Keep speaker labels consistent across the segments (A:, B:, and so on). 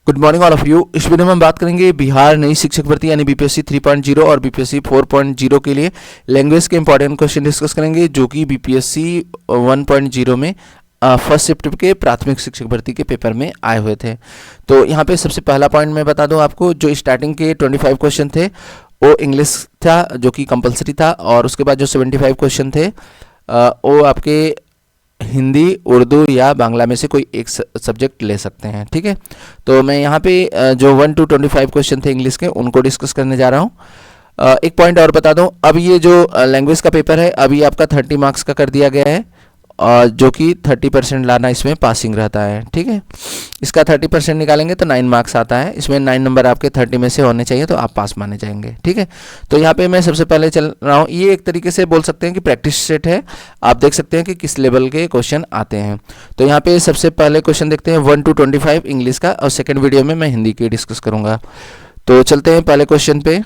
A: Good morning all of you. इस video में हम बात करेंगे बिहार नई शिक्षक भर्ती यानी बीपीएससी 3.0 और बीपीएससी 4.0 के लिए लैंग्वेज के इंपॉर्टेंट क्वेश्चन डिस्कस करेंगे जो कि बीपीएससी 1.0 में फर्स्ट शिफ्ट के प्राथमिक शिक्षक भर्ती के पेपर में आए हुए थे। तो यहाँ पे सबसे पहला पॉइंट मैं बता दूँ आपको, जो स्टार्टिंग के 25 क्वेश्चन थे वो इंग्लिश था जो कि कंपलसरी था, और उसके बाद जो 75 क्वेश्चन थे वो आपके हिंदी, उर्दू या बांग्ला में से कोई एक सब्जेक्ट ले सकते हैं। ठीक है, तो मैं यहाँ पे जो 1 to 25 क्वेश्चन थे इंग्लिश के उनको डिस्कस करने जा रहा हूँ। एक पॉइंट और बता दूँ, अब ये जो लैंग्वेज का पेपर है अभी आपका 30 मार्क्स का कर दिया गया है, और जो कि 30% लाना इसमें पासिंग रहता है। ठीक है, इसका 30% निकालेंगे तो 9 मार्क्स आता है, इसमें 9 नंबर आपके 30 में से होने चाहिए तो आप पास माने जाएंगे। ठीक है, तो यहाँ पे मैं सबसे पहले चल रहा हूँ, ये एक तरीके से बोल सकते हैं कि प्रैक्टिस सेट है, आप देख सकते हैं कि किस लेवल के क्वेश्चन आते हैं। तो यहाँ पे सबसे पहले क्वेश्चन देखते हैं 1 to 25 इंग्लिश का, और सेकेंड वीडियो में मैं हिंदी की डिस्कस करूँगा। तो चलते हैं पहले क्वेश्चन पे।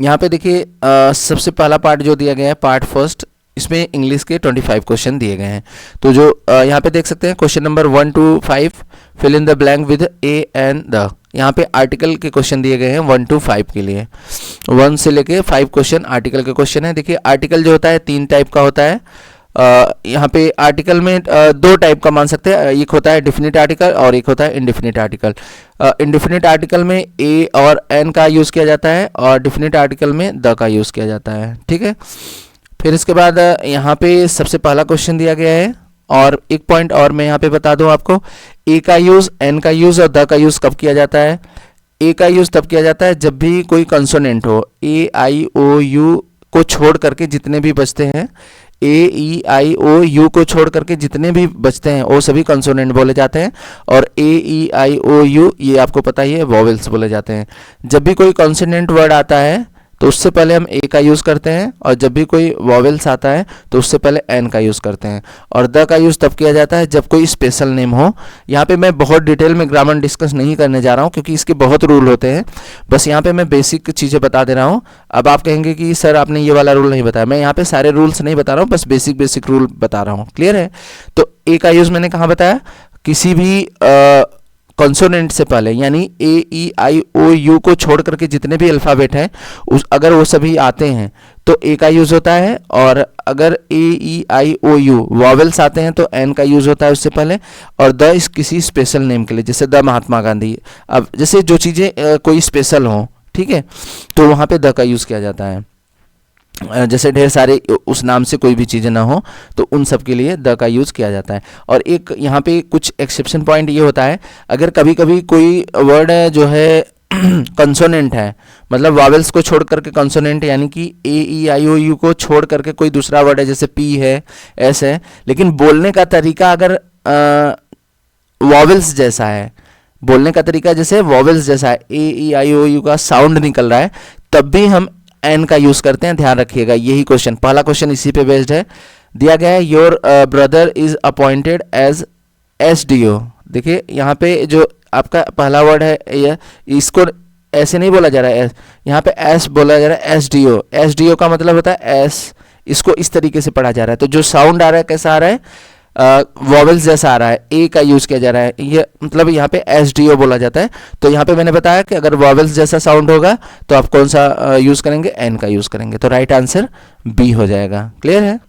A: यहाँ पे देखिए सबसे पहला पार्ट जो दिया गया है पार्ट फर्स्ट, इसमें इंग्लिश के 25 क्वेश्चन दिए गए हैं। तो जो यहाँ पे देख सकते हैं question number 1 to 5 fill in the blank with A and the. यहाँ पे आर्टिकल के क्वेश्चन दिए गए हैं 1 to 5 के लिए, 1 से लेके 5 क्वेश्चन आर्टिकल के क्वेश्चन है। देखिए आर्टिकल जो होता है 3 टाइप का होता है। यहाँ पे आर्टिकल में 2 टाइप का मान सकते हैं, एक होता है डिफिनिट आर्टिकल और एक होता है इंडिफिनिट आर्टिकल। इंडिफिनिट आर्टिकल में ए और एन का यूज़ किया जाता है, और डिफिनिट आर्टिकल में द का यूज़ किया जाता है। ठीक है, फिर इसके बाद यहाँ पे सबसे पहला क्वेश्चन दिया गया है, और एक पॉइंट और मैं यहाँ पे बता दूँ आपको, ए का यूज़, एन का यूज़ और द का यूज़ कब किया जाता है। ए का यूज़ तब किया जाता है जब भी कोई कंसोनेंट हो, ए आई ओ यू को छोड़ करके जितने भी बचते हैं, ए ई आई ओ यू को छोड़ करके जितने भी बचते हैं वो सभी कंसोनेंट बोले जाते हैं, और ए ई आई ओ यू ये आपको पता ही है वॉवेल्स बोले जाते हैं। जब भी कोई कॉन्सोनेंट वर्ड आता है तो उससे पहले हम ए का यूज़ करते हैं, और जब भी कोई वॉवेल्स आता है तो उससे पहले एन का यूज़ करते हैं, और द का यूज़ तब किया जाता है जब कोई स्पेशल नेम हो। यहाँ पे मैं बहुत डिटेल में ग्रामर डिस्कस नहीं करने जा रहा हूँ क्योंकि इसके बहुत रूल होते हैं, बस यहाँ पे मैं बेसिक चीज़ें बता दे रहा हूँ। अब आप कहेंगे कि सर आपने ये वाला रूल नहीं बताया, मैं यहाँ पे सारे रूल्स नहीं बता रहा हूँ, बस बेसिक रूल बता रहा हूँ। क्लियर है? तो ए का यूज़ मैंने कहाँ बताया, किसी भी कॉन्सोनेंट से पहले, यानी ए ई आई ओ यू को छोड़ करके जितने भी अल्फ़ाबेट हैं अगर वो सभी आते हैं तो ए का यूज़ होता है, और अगर ए ई आई ओ यू वॉवेल्स आते हैं तो एन का यूज़ होता है उससे पहले, और द इस किसी स्पेशल नेम के लिए, जैसे द महात्मा गांधी। अब जैसे जो चीज़ें कोई स्पेशल हों, ठीक है, तो वहाँ पे द का यूज़ किया जाता है। जैसे ढेर सारे उस नाम से कोई भी चीज़ें ना हो तो उन सब के लिए द का यूज़ किया जाता है। और एक यहाँ पे कुछ एक्सेप्शन पॉइंट ये होता है, अगर कभी कभी कोई वर्ड जो है कंसोनेंट है, मतलब वावेल्स को छोड़ करके कंसोनेंट, यानी कि ए ई आई ओ यू को छोड़ करके कोई दूसरा वर्ड है, जैसे पी है, एस है, लेकिन बोलने का तरीका अगर वॉवेल्स जैसा है, बोलने का तरीका जैसे वॉवेल्स जैसा है, ए ई आई ओ यू का साउंड निकल रहा है, तब भी हम एन का यूज़ करते हैं। ध्यान रखिएगा, यही क्वेश्चन, पहला क्वेश्चन इसी पे बेस्ड है। दिया गया है your brother is appointed as S D O. देखिए यहाँ पे जो आपका पहला वर्ड है, इसको ऐसे नहीं बोला जा रहा है, यहाँ पे एस बोला जा रहा है, S D O. S D O का मतलब होता है एस, इसको इस तरीके से पढ़ा जा रहा है। तो जो साउंड आ रहा है कैसा आ रहा है, वॉवेल्स जैसा आ रहा है, ए का यूज़ किया जा रहा है, ये मतलब यहाँ पे एस डी ओ बोला जाता है। तो यहाँ पे मैंने बताया कि अगर वॉवेल्स जैसा साउंड होगा तो आप कौन सा यूज़ करेंगे, एन का यूज़ करेंगे। तो राइट आंसर बी हो जाएगा। क्लियर है?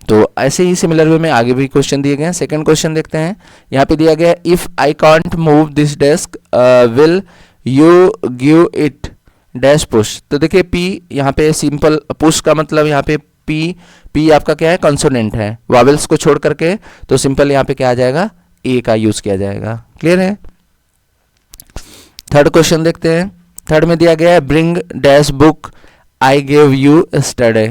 A: तो ऐसे ही सिमिलर वे में आगे भी क्वेश्चन दिए गए हैं। सेकंड क्वेश्चन देखते हैं, यहाँ पे दिया गया है if I can't move this desk will you give it dash push. तो देखिए पी यहाँ पे सिंपल, पुश का मतलब यहाँ पे पी आपका क्या है, कंसोनेंट है, वावेल्स को छोड़ करके, तो सिंपल यहाँ पे क्या आ जाएगा, ए का यूज किया जाएगा। क्लियर है? थर्ड क्वेश्चन देखते हैं। थर्ड में दिया गया है bring dash book I gave you स्टडे।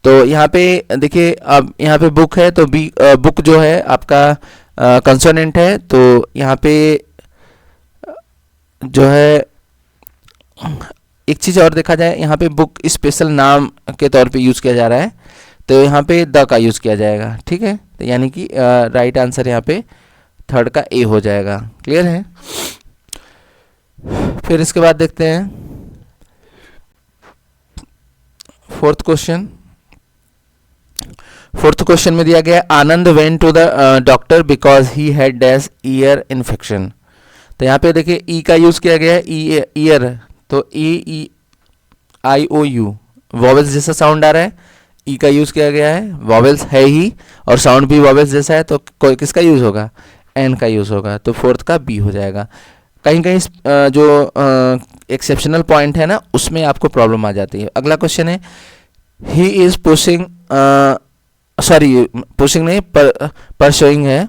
A: तो यहाँ पे देखिए, अब यहाँ पे बुक है तो बी, बुक जो है आपका कंसोनेंट है, तो यहाँ पे जो है एक चीज़ और देखा जाए, यहाँ पे बुक स्पेशल नाम के तौर पे यूज़ किया जा रहा है, तो यहाँ पे द का यूज़ किया जाएगा। ठीक है, तो यानी कि राइट आंसर यहाँ पे थर्ड का ए हो जाएगा। क्लियर है? फिर इसके बाद देखते हैं फोर्थ क्वेश्चन। फोर्थ क्वेश्चन में दिया गया है Anand went to the doctor because he had dash ear infection. तो यहाँ पे देखिए ई का यूज किया गया है, ईयर, तो ई आई ओ यू वॉवेल्स जैसा साउंड आ रहा है, ई का यूज किया गया है, वॉवेल्स है ही और साउंड भी वॉवेल्स जैसा है, तो कोई किसका यूज होगा, एन का यूज होगा, तो फोर्थ का बी हो जाएगा। कहीं कहीं जो एक्सेप्शनल पॉइंट है ना उसमें आपको प्रॉब्लम आ जाती है। अगला क्वेश्चन है he is pushing, sorry pushing नहीं परसुइंग है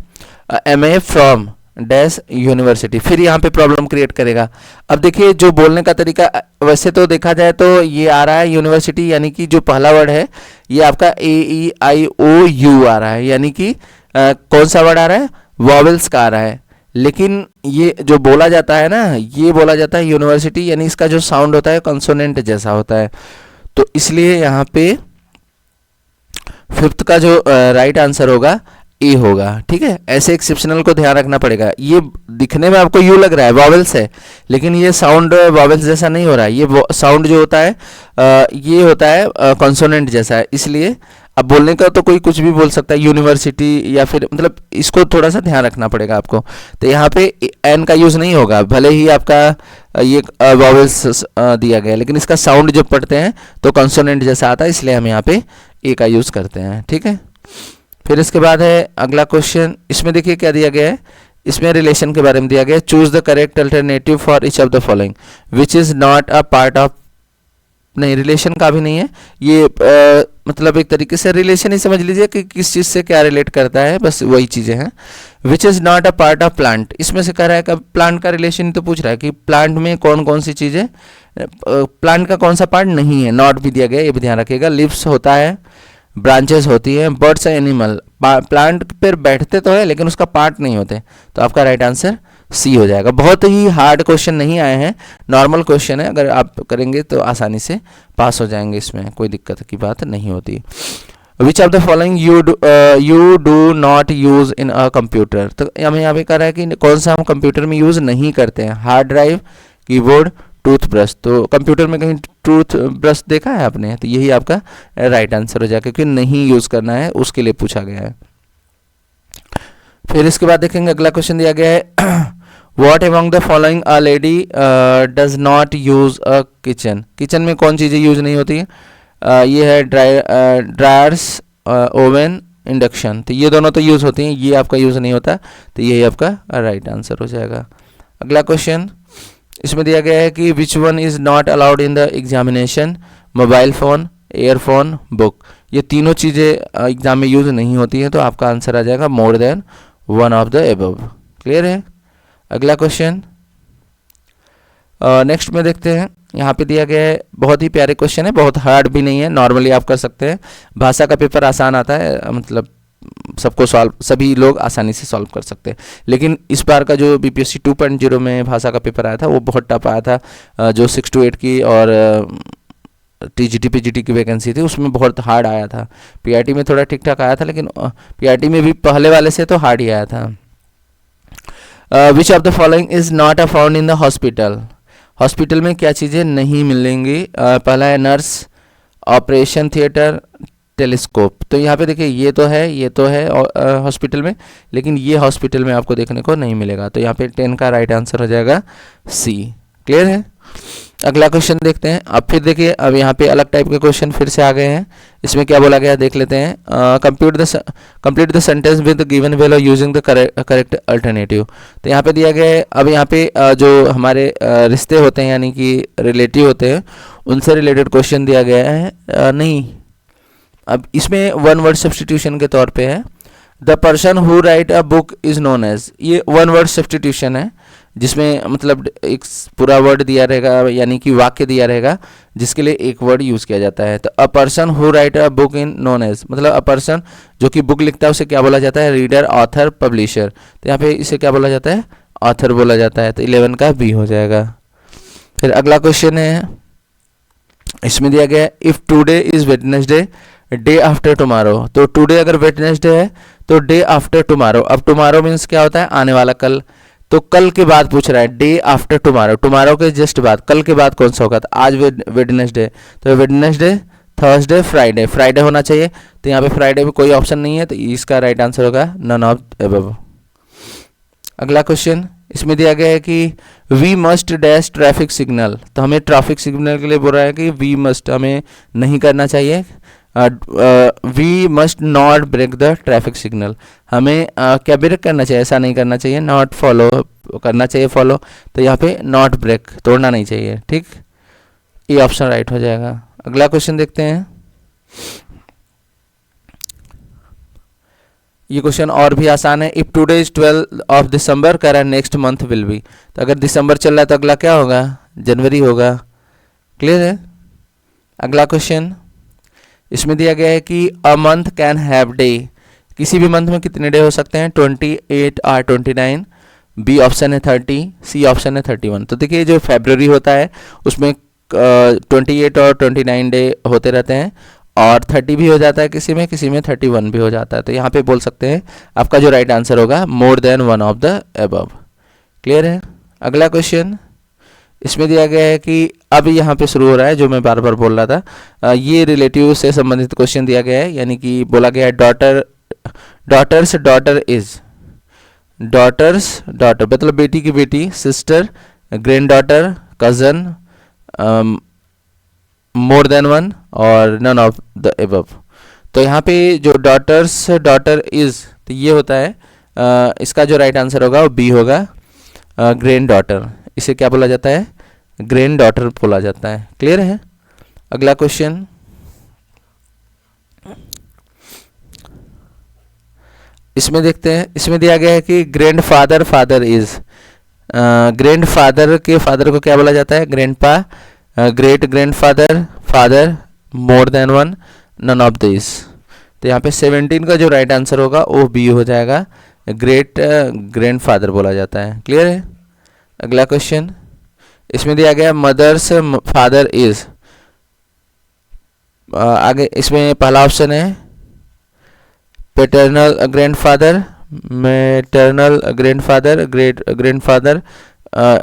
A: एमए फ्रॉम डैश यूनिवर्सिटी, फिर यहाँ पे प्रॉब्लम क्रिएट करेगा। अब देखिए जो बोलने का तरीका, वैसे तो देखा जाए तो ये आ रहा है यूनिवर्सिटी, यानी कि जो पहला वर्ड है ये आपका AEIOU आ रहा है, यानी कि कौन सा वर्ड आ रहा है, वॉवेल्स का आ रहा है। लेकिन ये जो बोला जाता है ना, ये बोला जाता है यूनिवर्सिटी, यानी इसका जो साउंड होता है कॉन्सोनेंट जैसा होता है, तो इसलिए यहाँ पे फिफ्थ का जो राइट आंसर होगा ए होगा। ठीक है, ऐसे एक्सेप्शनल को ध्यान रखना पड़ेगा। ये दिखने में आपको यू लग रहा है वॉवेल्स है, लेकिन ये साउंड वॉवेल्स जैसा नहीं हो रहा है, ये साउंड जो होता है ये होता है कॉन्सोनेंट जैसा है। इसलिए अब बोलने का तो कोई कुछ भी बोल सकता है, यूनिवर्सिटी या फिर, मतलब इसको थोड़ा सा ध्यान रखना पड़ेगा आपको। तो यहाँ पे एन का यूज़ नहीं होगा, भले ही आपका ये वॉवेल्स दिया गया है, लेकिन इसका साउंड जब पढ़ते हैं तो कॉन्सोनेंट जैसा आता है, इसलिए हम यहाँ पे ए का यूज़ करते हैं। ठीक है, फिर इसके बाद है अगला क्वेश्चन। इसमें देखिए क्या दिया गया है, इसमें रिलेशन के बारे में दिया गया है। Choose the correct alternative for each of the following which is not a part of, नहीं रिलेशन का भी नहीं है ये, मतलब एक तरीके से रिलेशन ही समझ लीजिए कि किस चीज़ से क्या रिलेट करता है, बस वही चीज़ें हैं। Which is not a part of plant, इसमें से कह रहा है कि प्लांट का रिलेशन तो पूछ रहा है कि प्लांट में कौन कौन सी चीज़ें, प्लांट का कौन सा पार्ट नहीं है, नॉट भी दिया गया, ये भी ध्यान रखिएगा। लिव्स होता है, ब्रांचेस होती हैं, बर्ड्स एनिमल, प्लांट पर बैठते तो है लेकिन उसका पार्ट नहीं होते, तो आपका राइट आंसर सी हो जाएगा। बहुत ही हार्ड क्वेश्चन नहीं आए हैं, नॉर्मल क्वेश्चन है, अगर आप करेंगे तो आसानी से पास हो जाएंगे, इसमें कोई दिक्कत की बात नहीं होती। Which of the following you do not use in a computer, तो हमें यहाँ पे कह रहा है कि कौन सा हम कंप्यूटर में यूज़ नहीं करते हैं। हार्ड ड्राइव, कीबोर्ड, टूथब्रश, तो कंप्यूटर में कहीं टूथब्रश देखा है आपने, तो यही आपका राइट आंसर हो जाएगा, क्योंकि नहीं यूज़ करना है उसके लिए पूछा गया है। फिर इसके बाद देखेंगे अगला क्वेश्चन दिया गया है what among the following a lady does not use a kitchen, kitchen में कौन चीज़ें यूज नहीं होती है, ये है ड्रायर्स, ओवन, इंडक्शन, तो ये दोनों तो यूज़ होती हैं, ये आपका यूज़ नहीं होता, तो यही आपका राइट आंसर हो जाएगा। अगला क्वेश्चन इसमें दिया गया है कि which one is not allowed in the examination, mobile phone, earphone, book, ये तीनों चीज़ें एग्जाम में यूज़ नहीं होती हैं, तो आपका आंसर आ जाएगा मोर than one of the above. Clear है। अगला क्वेश्चन नेक्स्ट में देखते हैं, यहाँ पे दिया गया है, बहुत ही प्यारे क्वेश्चन है, बहुत हार्ड भी नहीं है, नॉर्मली आप कर सकते हैं। भाषा का पेपर आसान आता है, मतलब सबको सॉल्व, सभी लोग आसानी से सॉल्व कर सकते हैं, लेकिन इस बार का जो BPSC 2.0 में भाषा का पेपर आया था वो बहुत टफ आया था। जो 6 to 8 की और TGT PGT की वैकेंसी थी उसमें बहुत हार्ड आया था। PRT में थोड़ा ठीक ठाक आया था, लेकिन PRT में भी पहले वाले से तो हार्ड ही आया था। Which of the following is not a found in the hospital, hospital में क्या चीज़ें नहीं मिलेंगी, पहला है नर्स, ऑपरेशन थिएटर, टेलीस्कोप, तो यहाँ पे देखिए ये तो है हॉस्पिटल में, लेकिन ये हॉस्पिटल में आपको देखने को नहीं मिलेगा, तो यहाँ पे 10 का राइट आंसर हो जाएगा सी। क्लियर है। अगला क्वेश्चन देखते हैं। अब फिर देखिए, अब यहाँ पे अलग टाइप के क्वेश्चन फिर से आ गए हैं। इसमें क्या बोला गया देख लेते हैं। Complete the sentence with given value using the correct alternative, तो यहाँ पे दिया गया है। अब यहाँ पे जो हमारे रिश्ते होते हैं यानी कि रिलेटिव होते हैं उनसे रिलेटेड क्वेश्चन दिया गया है। नहीं, अब इसमें वन वर्ड सब्सटीट्यूशन के तौर पे है। The person who write a book is known as, ये वन वर्ड सब्सटीट्यूशन है जिसमें मतलब एक पूरा वर्ड दिया रहेगा यानी कि वाक्य दिया रहेगा जिसके लिए एक वर्ड यूज़ किया जाता है। तो a person who write a book in known as, मतलब अ पर्सन जो कि बुक लिखता है उसे क्या बोला जाता है, रीडर, ऑथर, पब्लिशर, तो यहाँ पे इसे क्या बोला जाता है, ऑथर बोला जाता है। तो 11 का बी हो जाएगा। फिर अगला क्वेश्चन है, इसमें दिया गया है if today is Wednesday day after tomorrow, तो टुडे अगर वेडनेसडे है तो डे आफ्टर टुमारो, अब टुमारो मीन्स क्या होता है, आने वाला कल, तो कल के बाद पूछ रहा है, डे आफ्टर टुमारो, टुमारो के जस्ट बाद, कल के बाद कौन सा होगा, तो आज वेडनेसडे, तो वेडनेसडे थर्सडे, फ्राइडे, फ्राइडे होना चाहिए, तो यहाँ पे फ्राइडे में कोई ऑप्शन नहीं है, तो इसका राइट आंसर होगा नन ऑफ अबव। अगला क्वेश्चन इसमें दिया गया है कि we must dash traffic signal, तो हमें ट्रैफिक सिग्नल के लिए बोल रहा है कि वी मस्ट हमें नहीं करना चाहिए, we must not break the traffic signal, हमें क्या ब्रेक करना चाहिए, ऐसा नहीं करना चाहिए, नॉट फॉलो करना चाहिए फॉलो, तो यहाँ पे नॉट ब्रेक, तोड़ना नहीं चाहिए, ठीक, ये ऑप्शन राइट हो जाएगा। अगला क्वेश्चन देखते हैं। ये क्वेश्चन और भी आसान है। If today is 12 of December करें नेक्स्ट मंथ विल बी, तो अगर दिसंबर चल रहा है तो अगला क्या होगा, जनवरी होगा, क्लियर है। अगला क्वेश्चन इसमें दिया गया है कि a month can have day, किसी भी मंथ में कितने डे हो सकते हैं, 28 और 29, बी ऑप्शन है 30, सी ऑप्शन है 31। तो देखिए जो फरवरी होता है उसमें 28 और 29 डे होते रहते हैं, और 30 भी हो जाता है किसी में 31 भी हो जाता है, तो यहाँ पे बोल सकते हैं आपका जो राइट आंसर होगा मोर than one of the above, clear है। अगला क्वेश्चन इसमें दिया गया है कि अब यहाँ पे शुरू हो रहा है जो मैं बार बार बोल रहा था, ये रिलेटिव से संबंधित क्वेश्चन दिया गया है, यानी कि बोला गया है daughter's daughter is, daughter's daughter मतलब बेटी की बेटी, sister, granddaughter, cousin, more than one और नन ऑफ द एबव। तो यहाँ पे जो डॉटर्स डॉटर इज, तो ये होता है इसका जो राइट आंसर होगा वो बी होगा, ग्रैंड डॉटर, इसे क्या बोला जाता है, ग्रैंड डॉटर बोला जाता है, क्लियर है। अगला क्वेश्चन इसमें देखते हैं। इसमें दिया गया है कि grandfather father is, grandfather के फादर को क्या बोला जाता है, grandpa, great grandfather, father, more than one, none of this. तो यहाँ पे 17 का जो राइट आंसर होगा वो बी हो जाएगा, ग्रेट ग्रैंड फादर बोला जाता है, क्लियर है। अगला क्वेश्चन इसमें दिया गया मदर्स फादर इज, आगे इसमें पहला ऑप्शन है paternal grandfather, maternal grandfather, great grandfather,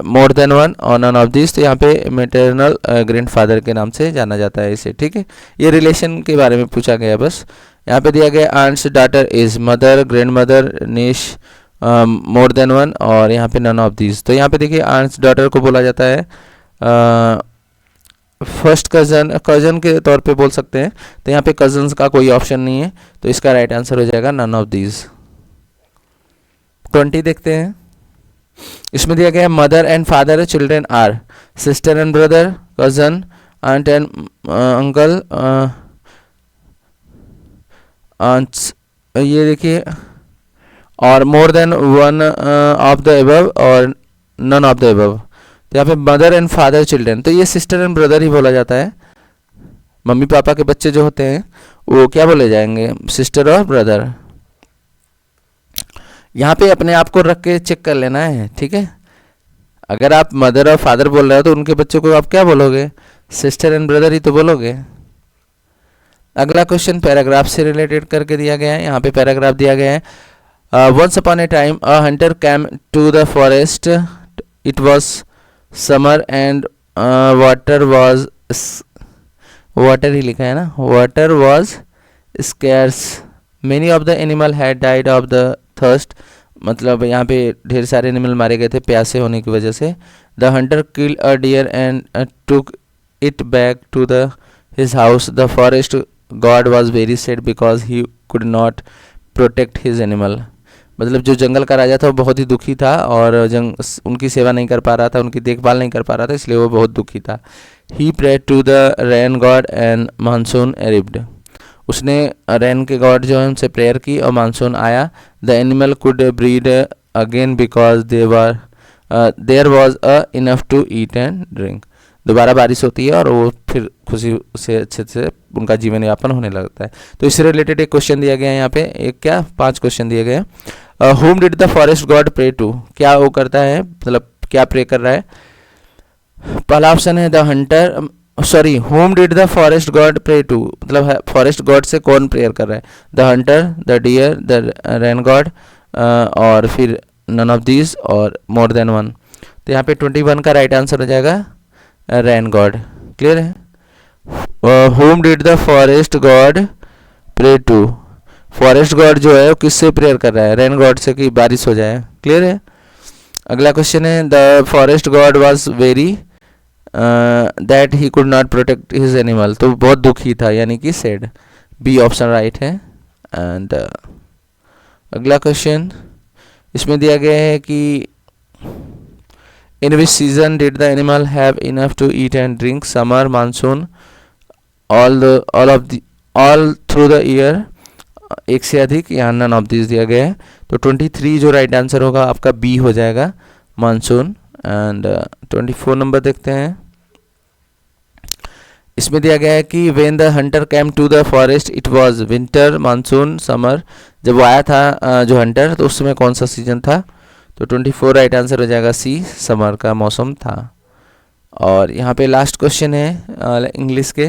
A: मोर देन वन और नन ऑफ दिस। तो यहाँ पे मैटरनल ग्रैंडफादर के नाम से जाना जाता है इसे, ठीक है। ये रिलेशन के बारे में पूछा गया बस। यहाँ पे दिया गया aunt's daughter is, mother, grandmother, niece, more than one और यहाँ पे नन ऑफ दिस। तो यहाँ पे देखिए आंट्स डॉटर को बोला जाता है फर्स्ट कजन के तौर पे बोल सकते हैं, तो यहाँ पे कजन्स का कोई ऑप्शन नहीं है, तो इसका राइट आंसर हो जाएगा नन ऑफ दीज। 20 देखते हैं। इसमें दिया गया है mother and father children are, sister and brother, cousin, aunt and uncle, aunts, ये देखिए, और more than one of the above और नन ऑफ द एबव। तो यहाँ पे मदर एंड फादर चिल्ड्रन, तो ये सिस्टर एंड ब्रदर ही बोला जाता है। मम्मी पापा के बच्चे जो होते हैं वो क्या बोले जाएंगे, सिस्टर और ब्रदर। यहाँ पे अपने आप को रख के चेक कर लेना है, ठीक है। अगर आप मदर और फादर बोल रहे हो तो उनके बच्चों को आप क्या बोलोगे, सिस्टर एंड ब्रदर ही तो बोलोगे। अगला क्वेश्चन पैराग्राफ से रिलेटेड करके दिया गया है। यहाँ पे पैराग्राफ दिया गया है once upon a time a hunter came to the forest, it was summer and water was, water ही लिखा है ना, water was scarce, many of the animal had died of the thirst, मतलब यहाँ पे ढेर सारे एनिमल मारे गए थे प्यासे होने की वजह से। The hunter killed a deer and took it back to the his house, the forest god was very sad because he could not protect his animal, मतलब जो जंगल का राजा था वो बहुत ही दुखी था और उनकी सेवा नहीं कर पा रहा था, उनकी देखभाल नहीं कर पा रहा था, इसलिए वो बहुत दुखी था। He prayed to the rain god and monsoon arrived, उसने रेन के गॉड जो है उनसे प्रेयर की और मानसून आया। The animal could breed again because there was a enough to eat and drink, दोबारा बारिश होती है और वो फिर खुशी से अच्छे से उनका जीवन यापन होने लगता है। तो इससे रिलेटेड एक क्वेश्चन दिया गया है यहाँ पे, एक क्या 5 क्वेश्चन दिए गए हैं। Whom did the forest god pray to, क्या वो करता है, मतलब क्या प्रे कर रहा है। पहला ऑप्शन है the hunter, sorry, whom did the forest god pray to, मतलब फॉरेस्ट गॉड से कौन प्रेयर कर रहा है, the hunter, the deer, the rain god और फिर नन ऑफ दीज और मोर देन वन। तो यहाँ पे 21 का राइट आंसर हो जाएगा रेन गॉड, क्लियर है। whom did the forest god pray to? Forest God जो है वो किससे प्रेयर कर रहा है? रेन गॉड से कि बारिश हो जाए। क्लियर है। अगला क्वेश्चन है the forest god was very that he could not protect his animal, तो बहुत दुखी था यानी कि सैड। बी ऑप्शन राइट है। एंड अगला क्वेश्चन इसमें दिया गया है कि in which season did the animal have enough to eat and drink? Summer, monsoon, all through the year, एक से अधिक, या नन ऑफ दिस दिया गया है। तो 23 जो राइट आंसर होगा आपका बी हो जाएगा, मानसून। एंड 24 नंबर देखते हैं। इसमें दिया गया है कि when the hunter came to the forest it was winter, monsoon, summer. जब वो आया था जो हंटर, तो उस समय कौन सा सीजन था? तो 24 राइट आंसर हो जाएगा सी, समर का मौसम था। और यहाँ पे लास्ट क्वेश्चन है इंग्लिश के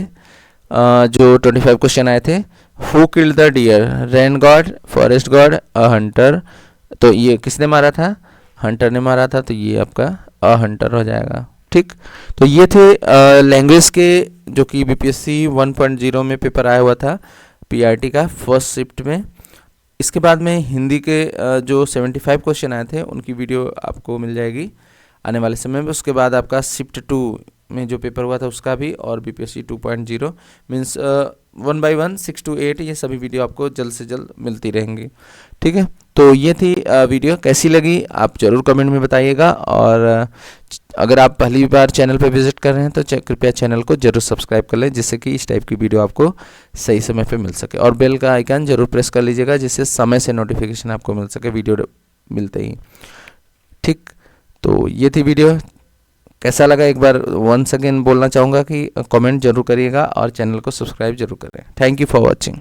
A: जो 25 क्वेश्चन आए थे। Who killed the deer? Rain god, forest god, a hunter. तो ये किसने मारा था? हंटर ने मारा था, तो ये आपका अ हंटर हो जाएगा। ठीक, तो ये थे लैंग्वेज के जो कि बीपीएससी 1.0 में पेपर आया हुआ था पीआरटी का फर्स्ट शिफ्ट में। इसके बाद में हिंदी के जो 75 क्वेश्चन आए थे उनकी वीडियो आपको मिल जाएगी आने वाले समय में। उसके बाद आपका शिफ्ट 2 में जो पेपर हुआ था उसका भी, और बीपीएससी 2.0 मीन्स 1 by 1, 6 to 8, ये सभी वीडियो आपको जल्द से जल्द मिलती रहेंगी। ठीक है, तो ये थी वीडियो। कैसी लगी आप ज़रूर कमेंट में बताइएगा। और अगर आप पहली बार चैनल पर विजिट कर रहे हैं तो कृपया चैनल को जरूर सब्सक्राइब कर लें, जिससे कि इस टाइप की वीडियो आपको सही समय पे मिल सके। और बेल का आइकन जरूर प्रेस कर लीजिएगा, जिससे समय से नोटिफिकेशन आपको मिल सके वीडियो मिलते ही। ठीक, तो ये थी वीडियो। कैसा लगा एक बार वंस अगेन बोलना चाहूँगा कि कमेंट जरूर करिएगा और चैनल को सब्सक्राइब जरूर करें। Thank you for watching.